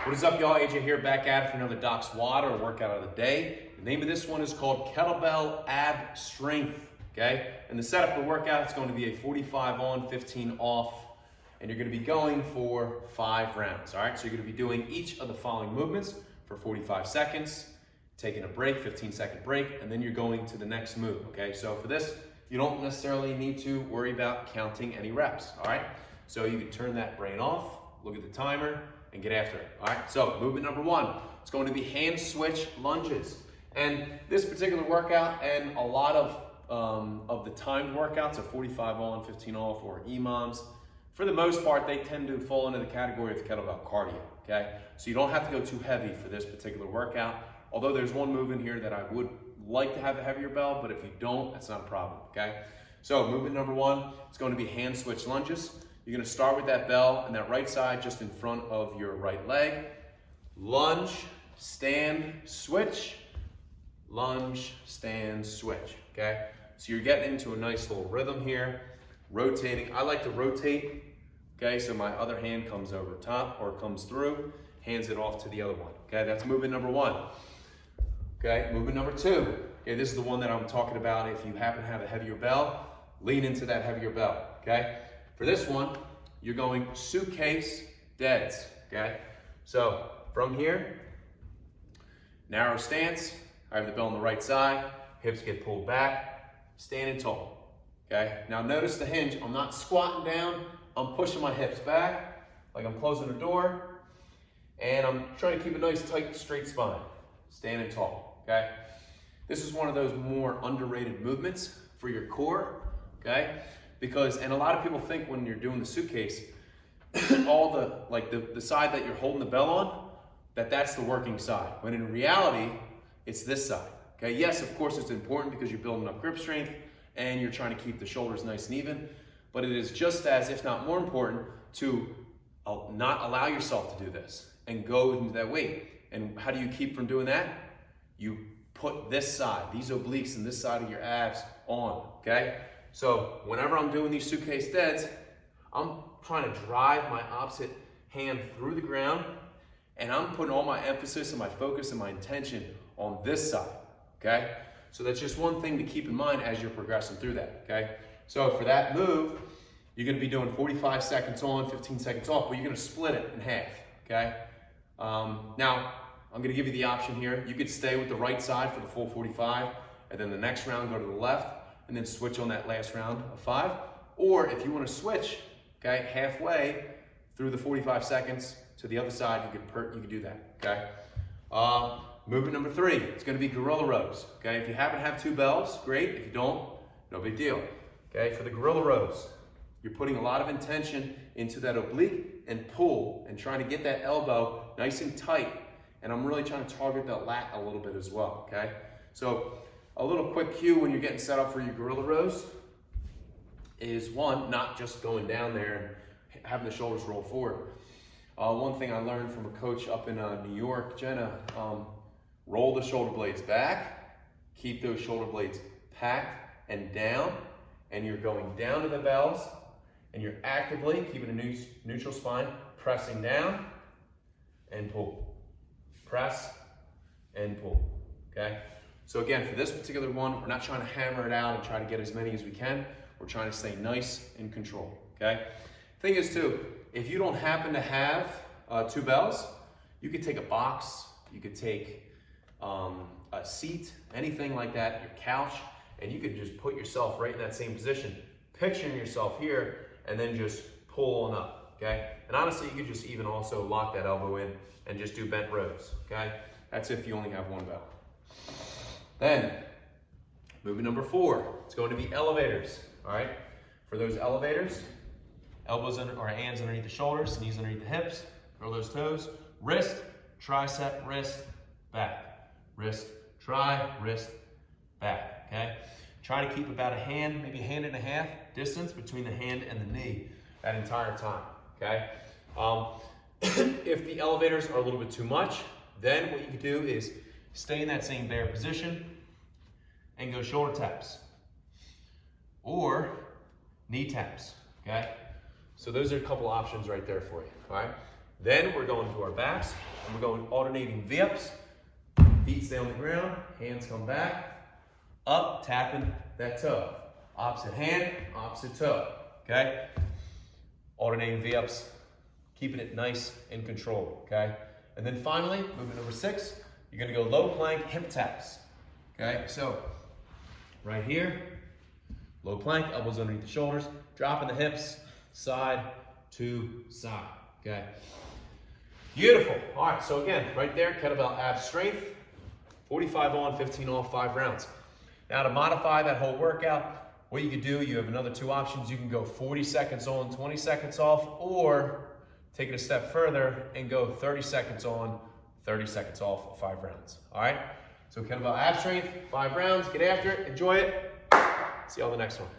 What is up, y'all? AJ here, back at it for another Doc's WOD, or workout of the day. The name of this one is called Kettlebell Ab Strength, okay? And the setup of the workout is going to be a 45 on, 15 off, and you're going to be going for 5 rounds, all right? So you're going to be doing each of the following movements for 45 seconds, taking a break, 15-second break, and then you're going to the next move, okay? So for this, you don't necessarily need to worry about counting any reps, all right? So you can turn that brain off, look at the timer, and get after it, all right? So movement number 1, it's going to be hand switch lunges. And this particular workout and a lot of the timed workouts of 45 on, 15 off, or EMOMs, for the most part, they tend to fall into the category of kettlebell cardio, okay? So you don't have to go too heavy for this particular workout, although there's one move in here that I would like to have a heavier bell, but if you don't, that's not a problem, okay? So movement number 1, it's going to be hand switch lunges. You're gonna start with that bell and that right side just in front of your right leg. Lunge, stand, switch. Lunge, stand, switch, okay? So you're getting into a nice little rhythm here. Rotating, I like to rotate, okay? So my other hand comes over top or comes through, hands it off to the other one, okay? That's movement number 1. Okay, movement number 2. Okay, this is the one that I'm talking about. If you happen to have a heavier bell, lean into that heavier bell, okay? For this one, you're going suitcase deads, okay? So from here, narrow stance, I have the bell on the right side, hips get pulled back, standing tall, okay? Now notice the hinge, I'm not squatting down, I'm pushing my hips back, like I'm closing the door, and I'm trying to keep a nice tight straight spine, standing tall, okay? This is one of those more underrated movements for your core, okay? Because, and a lot of people think when you're doing the suitcase, all the side that you're holding the bell on, that's the working side. When in reality, it's this side, okay? Yes, of course it's important because you're building up grip strength and you're trying to keep the shoulders nice and even, but it is just as, if not more important, to not allow yourself to do this and go into that weight. And how do you keep from doing that? You put this side, these obliques and this side of your abs on, okay? So whenever I'm doing these suitcase deads, I'm trying to drive my opposite hand through the ground, and I'm putting all my emphasis and my focus and my intention on this side, okay? So that's just one thing to keep in mind as you're progressing through that, okay? So for that move, you're gonna be doing 45 seconds on, 15 seconds off, but you're gonna split it in half, okay? Now, I'm gonna give you the option here. You could stay with the right side for the full 45, and then the next round go to the left, and then switch on that last round of 5. Or if you wanna switch, okay, halfway through the 45 seconds to the other side, you could do that, okay? Movement number 3, it's gonna be gorilla rows, okay? If you happen to have 2 bells, great. If you don't, no big deal, okay? For the gorilla rows, you're putting a lot of intention into that oblique and pull and trying to get that elbow nice and tight. And I'm really trying to target that lat a little bit as well, okay? So a little quick cue when you're getting set up for your gorilla rows is, 1, not just going down there and having the shoulders roll forward. One thing I learned from a coach up in New York, Jenna, roll the shoulder blades back, keep those shoulder blades packed and down, and you're going down to the bells, and you're actively keeping a neutral spine, pressing down and pull. Press and pull, okay? So again, for this particular one, we're not trying to hammer it out and try to get as many as we can. We're trying to stay nice and controlled, okay? Thing is too, if you don't happen to have 2 bells, you could take a box, you could take a seat, anything like that, your couch, and you could just put yourself right in that same position, picturing yourself here, and then just pull on up, okay? And honestly, you could just even also lock that elbow in and just do bent rows, okay? That's if you only have 1 bell. Then, movement number 4, it's going to be elevators, all right? For those elevators, elbows or hands underneath the shoulders, knees underneath the hips, curl those toes, wrist, tricep, wrist, back. Wrist, tri, wrist, back, okay? Try to keep about a hand, maybe a hand and a half distance between the hand and the knee that entire time, okay? If the elevators are a little bit too much, then what you can do is stay in that same bear position and go shoulder taps or knee taps, okay? So those are a couple options right there for you, all right? Then we're going to our backs. And we're going alternating V-ups. Feet stay on the ground, hands come back, up, tapping that toe. Opposite hand, opposite toe, okay? Alternating V-ups, keeping it nice and controlled, okay? And then finally, movement number 6, you're gonna go low plank hip taps, okay? So, right here, low plank, elbows underneath the shoulders, dropping the hips, side to side, okay? Beautiful. All right, so again, right there, kettlebell ab strength, 45 on, 15 off, 5 rounds. Now to modify that whole workout, what you could do, you have another 2 options. You can go 40 seconds on, 20 seconds off, or take it a step further and go 30 seconds on, 30 seconds off, 5 rounds. All right? So kettlebell ab strength, 5 rounds, get after it, enjoy it. See you on the next one.